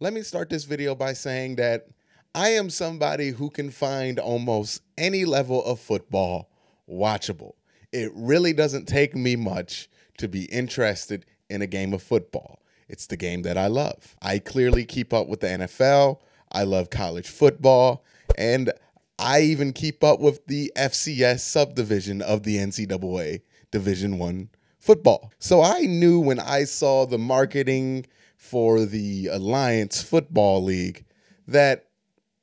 Let me start this video by saying that I am somebody who can find almost any level of football watchable. It really doesn't take me much to be interested in a game of football. It's the game that I love. I clearly keep up with the NFL. I love college football. And I even keep up with the FCS subdivision of the NCAA Division I football. So I knew when I saw the marketing for the Alliance Football League that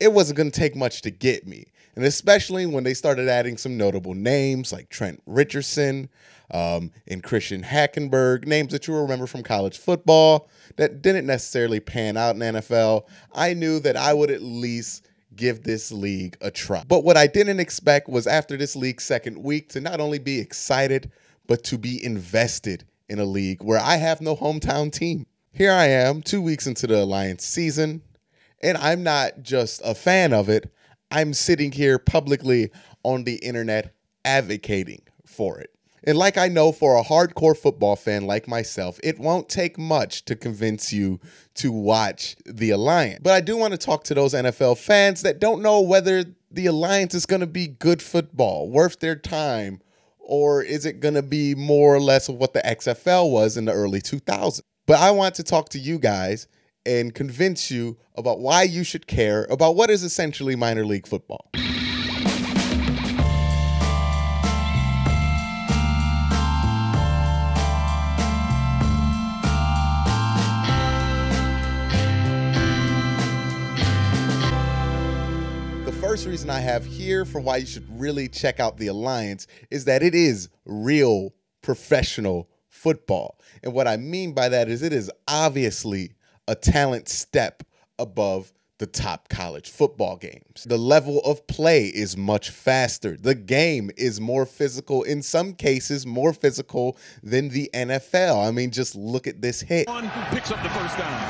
it wasn't going to take much to get me. And especially when they started adding some notable names like Trent Richardson and Christian Hackenberg, names that you remember from college football that didn't necessarily pan out in NFL, I knew that I would at least give this league a try. But what I didn't expect was after this league's second week to not only be excited, but to be invested in a league where I have no hometown team. Here I am, 2 weeks into the Alliance season, and I'm not just a fan of it, I'm sitting here publicly on the internet advocating for it. And like I know for a hardcore football fan like myself, it won't take much to convince you to watch the Alliance. But I do want to talk to those NFL fans that don't know whether the Alliance is going to be good football, worth their time, or is it going to be more or less of what the XFL was in the early 2000s. But I want to talk to you guys and convince you about why you should care about what is essentially minor league football. The first reason I have here for why you should really check out the Alliance is that it is real professional football. And what I mean by that is it is obviously a talent step above the top college football games. The level of play is much faster. The game is more physical, in some cases more physical than the NFL. I mean, just look at this hit. Picks up the first down.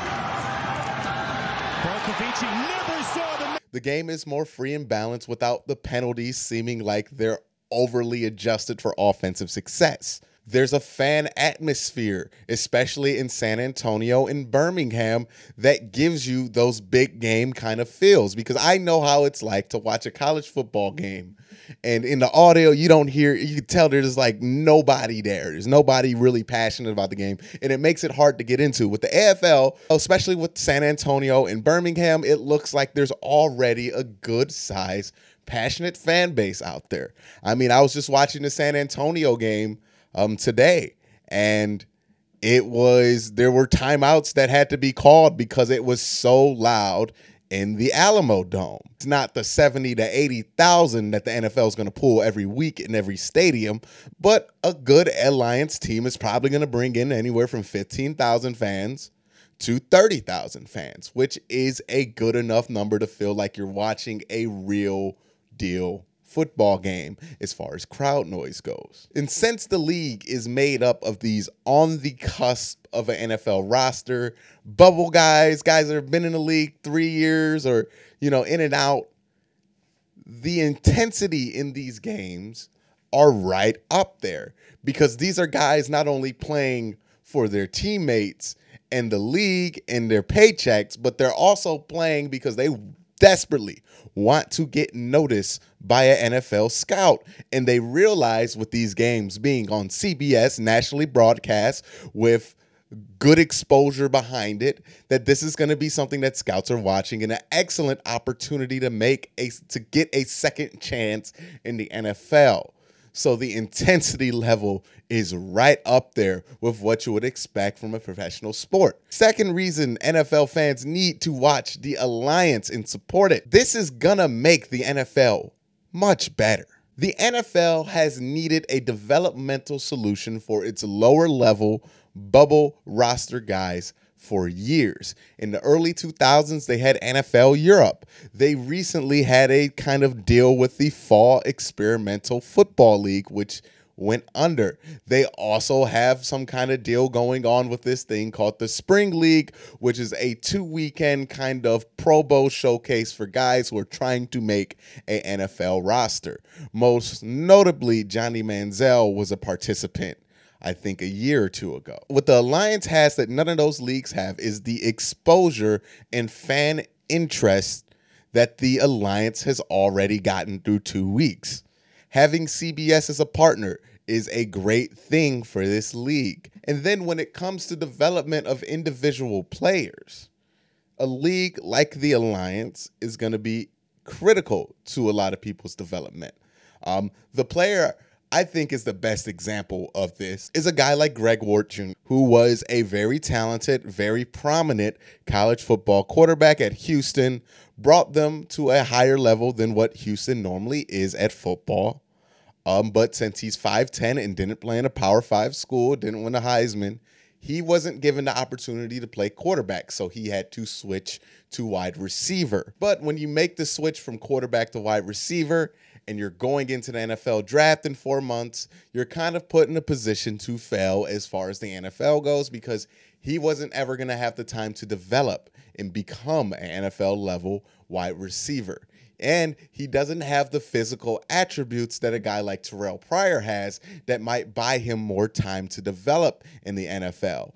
Barkovich never saw the game is more free and balanced without the penalties seeming like they're overly adjusted for offensive success. There's a fan atmosphere, especially in San Antonio and Birmingham, that gives you those big game kind of feels, because I know how it's like to watch a college football game and in the audio you don't hear, you can tell there's like nobody there. There's nobody really passionate about the game, and it makes it hard to get into. With the AFL, especially with San Antonio and Birmingham, it looks like there's already a good size passionate fan base out there. I mean, I was just watching the San Antonio game today, and there were timeouts that had to be called because it was so loud in the Alamo Dome. It's not the 70 to 80,000 that the NFL is going to pull every week in every stadium, but a good Alliance team is probably going to bring in anywhere from 15,000 fans to 30,000 fans, which is a good enough number to feel like you're watching a real deal football game as far as crowd noise goes. And since the league is made up of these on the cusp of an NFL roster, bubble guys that have been in the league 3 years or, in and out, the intensity in these games are right up there, because these are guys not only playing for their teammates and the league and their paychecks, but they're also playing because they desperately want to get noticed by an NFL scout. And they realize with these games being on CBS, nationally broadcast with good exposure behind it, that this is going to be something that scouts are watching, and an excellent opportunity to get a second chance in the NFL. So the intensity level is right up there with what you would expect from a professional sport. Second reason NFL fans need to watch the Alliance and support it. This is gonna make the NFL much better. The NFL has needed a developmental solution for its lower level bubble roster guys for years. In the early 2000s, they had NFL Europe. They recently had a kind of deal with the Fall Experimental Football League, which went under. They also have some kind of deal going on with this thing called the Spring League, which is a 2-weekend kind of Pro Bowl showcase for guys who are trying to make a NFL roster. Most notably, Johnny Manziel was a participant I think a year or two ago. What the Alliance has that none of those leagues have is the exposure and fan interest that the Alliance has already gotten through 2 weeks. Having CBS as a partner is a great thing for this league. And then when it comes to development of individual players, a league like the Alliance is going to be critical to a lot of people's development. The player I think is the best example of this is a guy like Greg Ward Jr., who was a very talented, very prominent college football quarterback at Houston, brought them to a higher level than what Houston normally is at football. But since he's 5'10 and didn't play in a Power 5 school, didn't win a Heisman, he wasn't given the opportunity to play quarterback, so he had to switch to wide receiver. But when you make the switch from quarterback to wide receiver and you're going into the NFL draft in 4 months, you're kind of put in a position to fail as far as the NFL goes because he wasn't ever going to have the time to develop and become an NFL level wide receiver. And he doesn't have the physical attributes that a guy like Terrell Pryor has that might buy him more time to develop in the NFL.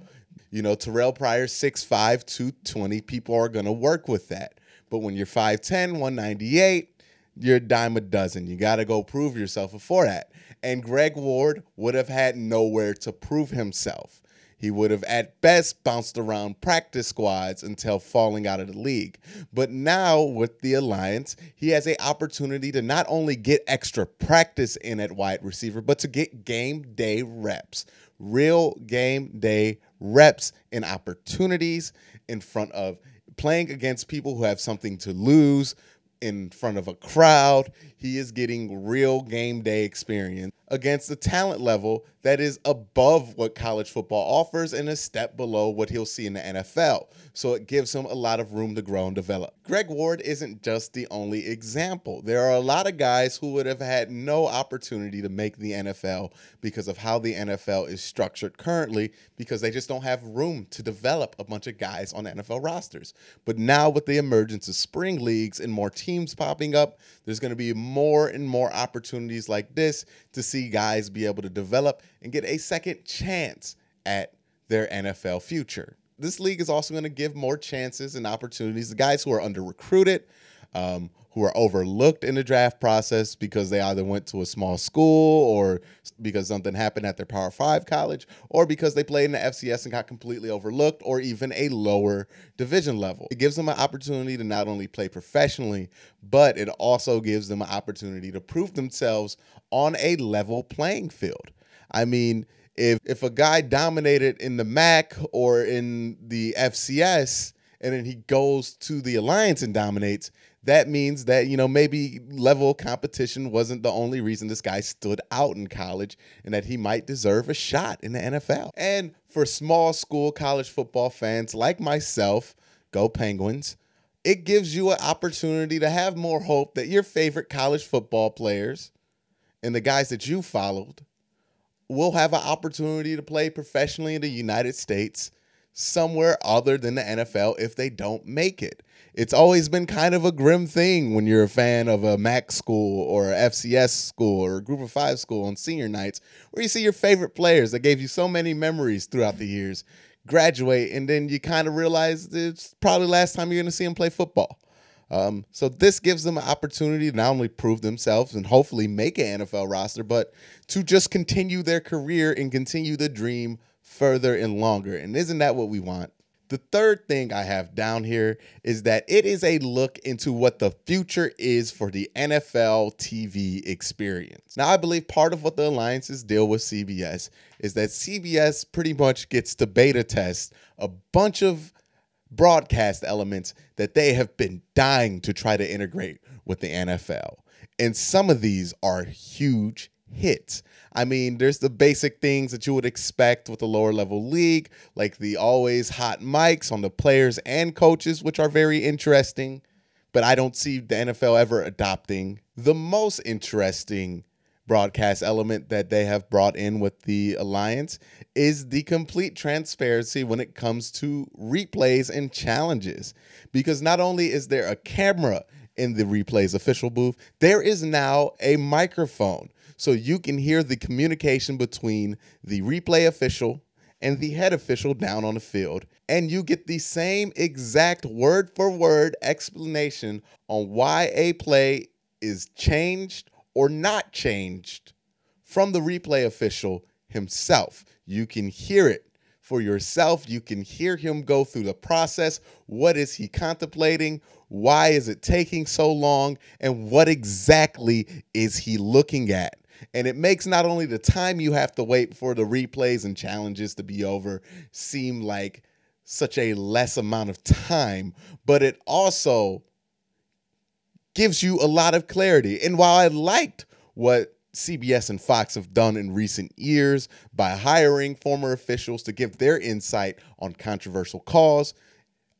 You know, Terrell Pryor, 6'5", 220, people are going to work with that. But when you're 5'10", 198, you're a dime a dozen. You got to go prove yourself before that. And Greg Ward would have had nowhere to prove himself. He would have, at best, bounced around practice squads until falling out of the league. But now, with the Alliance, he has an opportunity to not only get extra practice in at wide receiver, but to get game day reps. Real game day reps and opportunities in front of playing against people who have something to lose, in front of a crowd. He is getting real game day experience against a talent level that is above what college football offers and a step below what he'll see in the NFL. So it gives him a lot of room to grow and develop. Greg Ward isn't just the only example. There are a lot of guys who would have had no opportunity to make the NFL because of how the NFL is structured currently, because they just don't have room to develop a bunch of guys on NFL rosters. But now with the emergence of spring leagues and more teams popping up, there's going to be more and more opportunities like this to see guys be able to develop and get a second chance at their NFL future. This league is also going to give more chances and opportunities to guys who are under-recruited, who are overlooked in the draft process because they either went to a small school or because something happened at their Power 5 college or because they played in the FCS and got completely overlooked or even a lower division level. It gives them an opportunity to not only play professionally, but it also gives them an opportunity to prove themselves on a level playing field. I mean, if a guy dominated in the MAC or in the FCS and then he goes to the Alliance and dominates, that means that, you know, maybe level competition wasn't the only reason this guy stood out in college and that he might deserve a shot in the NFL. And for small school college football fans like myself, go Penguins, it gives you an opportunity to have more hope that your favorite college football players and the guys that you followed will have an opportunity to play professionally in the United States somewhere other than the NFL if they don't make it. It's always been kind of a grim thing when you're a fan of a MAC school or a FCS school or a Group of 5 school on senior nights where you see your favorite players that gave you so many memories throughout the years graduate, and then you kind of realize it's probably the last time you're going to see them play football. So this gives them an opportunity to not only prove themselves and hopefully make an NFL roster, but to just continue their career and continue the dream further and longer. And isn't that what we want? The third thing I have down here is that it is a look into what the future is for the NFL TV experience. Now, I believe part of what the Alliance's deal with CBS is that CBS pretty much gets to beta test a bunch of broadcast elements that they have been dying to try to integrate with the NFL. And some of these are huge hits. I mean, there's the basic things that you would expect with a lower level league, like the always hot mics on the players and coaches, which are very interesting, but I don't see the NFL ever adopting. The most interesting broadcast element that they have brought in with the Alliance is the complete transparency when it comes to replays and challenges. Because not only is there a camera in the replays official booth, there is now a microphone. so you can hear the communication between the replay official and the head official down on the field, and you get the same exact word-for-word explanation on why a play is changed or not changed from the replay official himself. You can hear it for yourself. You can hear him go through the process. What is he contemplating? Why is it taking so long? And what exactly is he looking at? And it makes not only the time you have to wait for the replays and challenges to be over seem like such a less amount of time, but it also gives you a lot of clarity. And while I liked what CBS and Fox have done in recent years by hiring former officials to give their insight on controversial calls,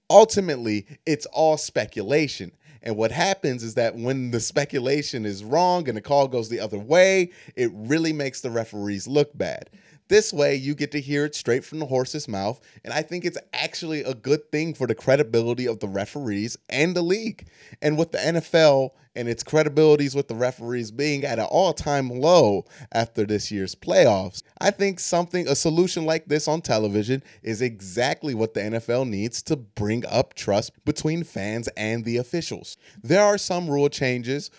ultimately, it's all speculation. And what happens is that when the speculation is wrong and the call goes the other way, it really makes the referees look bad. This way, you get to hear it straight from the horse's mouth, and I think it's actually a good thing for the credibility of the referees and the league. And with the NFL and its credibilities with the referees being at an all-time low after this year's playoffs, I think a solution like this on television is exactly what the NFL needs to bring up trust between fans and the officials. There are some rule changes,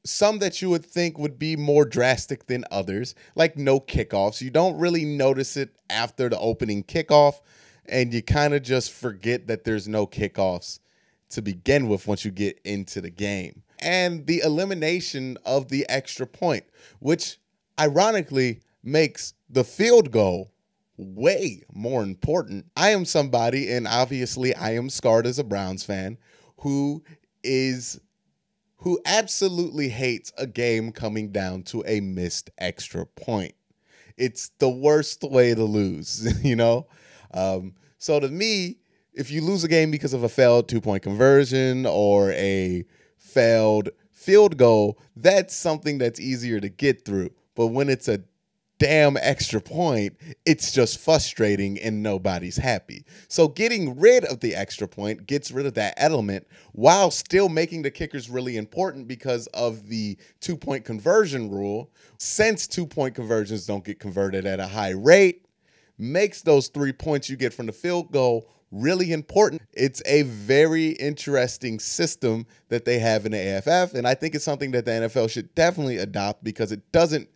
some that you would think would be more drastic than others, like no kickoffs. You don't really notice it after the opening kickoff, and you kind of just forget that there's no kickoffs to begin with once you get into the game. And the elimination of the extra point, which ironically makes the field goal way more important. I am somebody, and obviously I am scarred as a Browns fan, who absolutely hates a game coming down to a missed extra point. It's the worst way to lose, you know? So to me, if you lose a game because of a failed 2-point conversion or a failed field goal, that's something that's easier to get through. But when it's a damn extra point, it's just frustrating and nobody's happy. So getting rid of the extra point gets rid of that element while still making the kickers really important because of the 2-point conversion rule. Since 2-point conversions don't get converted at a high rate, makes those 3 points you get from the field goal really important. It's a very interesting system that they have in the AFF, and I think it's something that the NFL should definitely adopt because it doesn't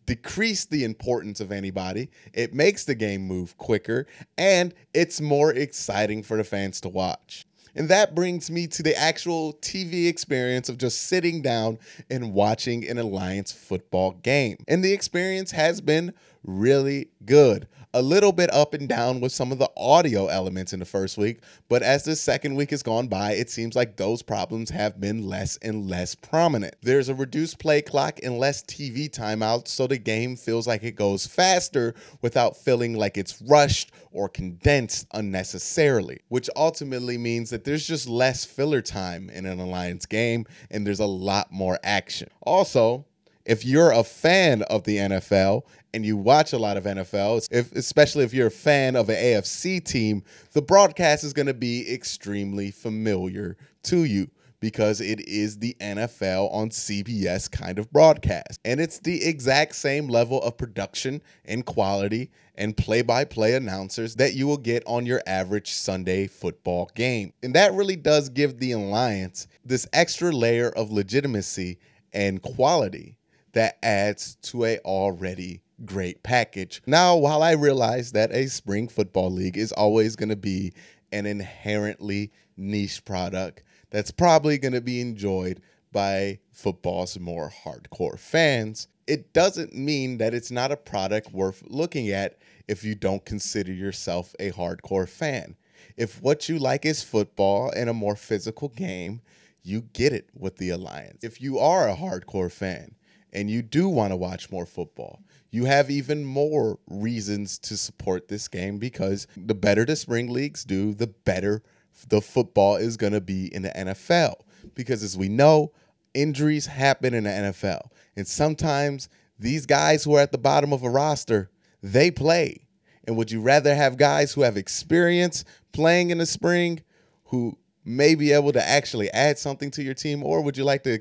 decrease the importance of anybody. It makes the game move quicker, and it's more exciting for the fans to watch. And that brings me to the actual TV experience of just sitting down and watching an Alliance football game. And the experience has been really good. A little bit up and down with some of the audio elements in the first week, but as the second week has gone by, it seems like those problems have been less and less prominent. There's a reduced play clock and less TV timeouts, so the game feels like it goes faster without feeling like it's rushed or condensed unnecessarily, which ultimately means that there's just less filler time in an Alliance game and there's a lot more action. Also, if you're a fan of the NFL and you watch a lot of NFL, especially if you're a fan of an AFC team, the broadcast is going to be extremely familiar to you because it is the NFL on CBS kind of broadcast. And it's the exact same level of production and quality and play-by-play announcers that you will get on your average Sunday football game. And that really does give the Alliance this extra layer of legitimacy and quality that adds to a already great package. Now, while I realize that a spring football league is always going to be an inherently niche product that's probably going to be enjoyed by football's more hardcore fans, it doesn't mean that it's not a product worth looking at if you don't consider yourself a hardcore fan. If what you like is football and a more physical game, you get it with the Alliance. If you are a hardcore fan and you do want to watch more football, you have even more reasons to support this game because the better the spring leagues do, the better the football is going to be in the NFL. Because as we know, injuries happen in the NFL. And sometimes these guys who are at the bottom of a roster, they play. And would you rather have guys who have experience playing in the spring who may be able to actually add something to your team, or would you like to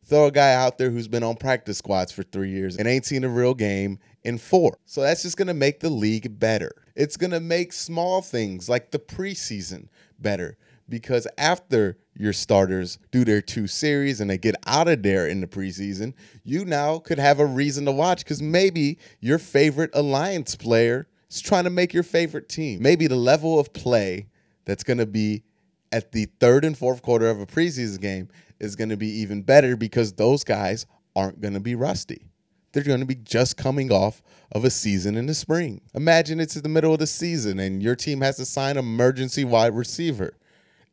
Throw a guy out there who's been on practice squads for 3 years and ain't seen a real game in 4. So that's just going to make the league better. It's going to make small things like the preseason better, because after your starters do their 2 series and they get out of there in the preseason, you now could have a reason to watch, because maybe your favorite Alliance player is trying to make your favorite team. Maybe the level of play that's going to be at the 3rd and 4th quarter of a preseason game is going to be even better, because those guys aren't going to be rusty. They're going to be just coming off of a season in the spring. Imagine it's in the middle of the season and your team has to sign an emergency wide receiver,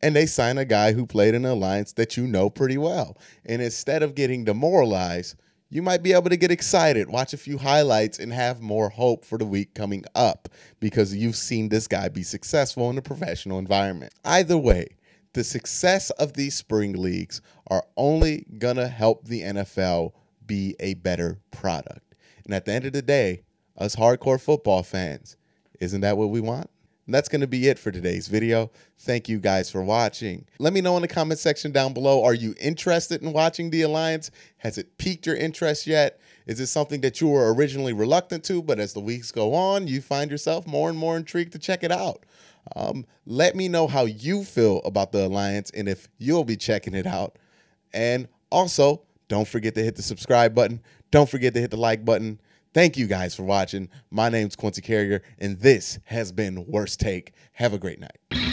and they sign a guy who played in an Alliance that you know pretty well. And instead of getting demoralized, you might be able to get excited, watch a few highlights, and have more hope for the week coming up, because you've seen this guy be successful in a professional environment. Either way, the success of these spring leagues are only going to help the NFL be a better product. And at the end of the day, us hardcore football fans, isn't that what we want? And that's going to be it for today's video. Thank you guys for watching. Let me know in the comment section down below, are you interested in watching the Alliance? Has it piqued your interest yet? Is it something that you were originally reluctant to, but as the weeks go on, you find yourself more and more intrigued to check it out? Let me know how you feel about the Alliance and if you'll be checking it out. And also, don't forget to hit the subscribe button. Don't forget to hit the like button. Thank you guys for watching. My name's Quincy Carrier, and this has been Worst Take. Have a great night.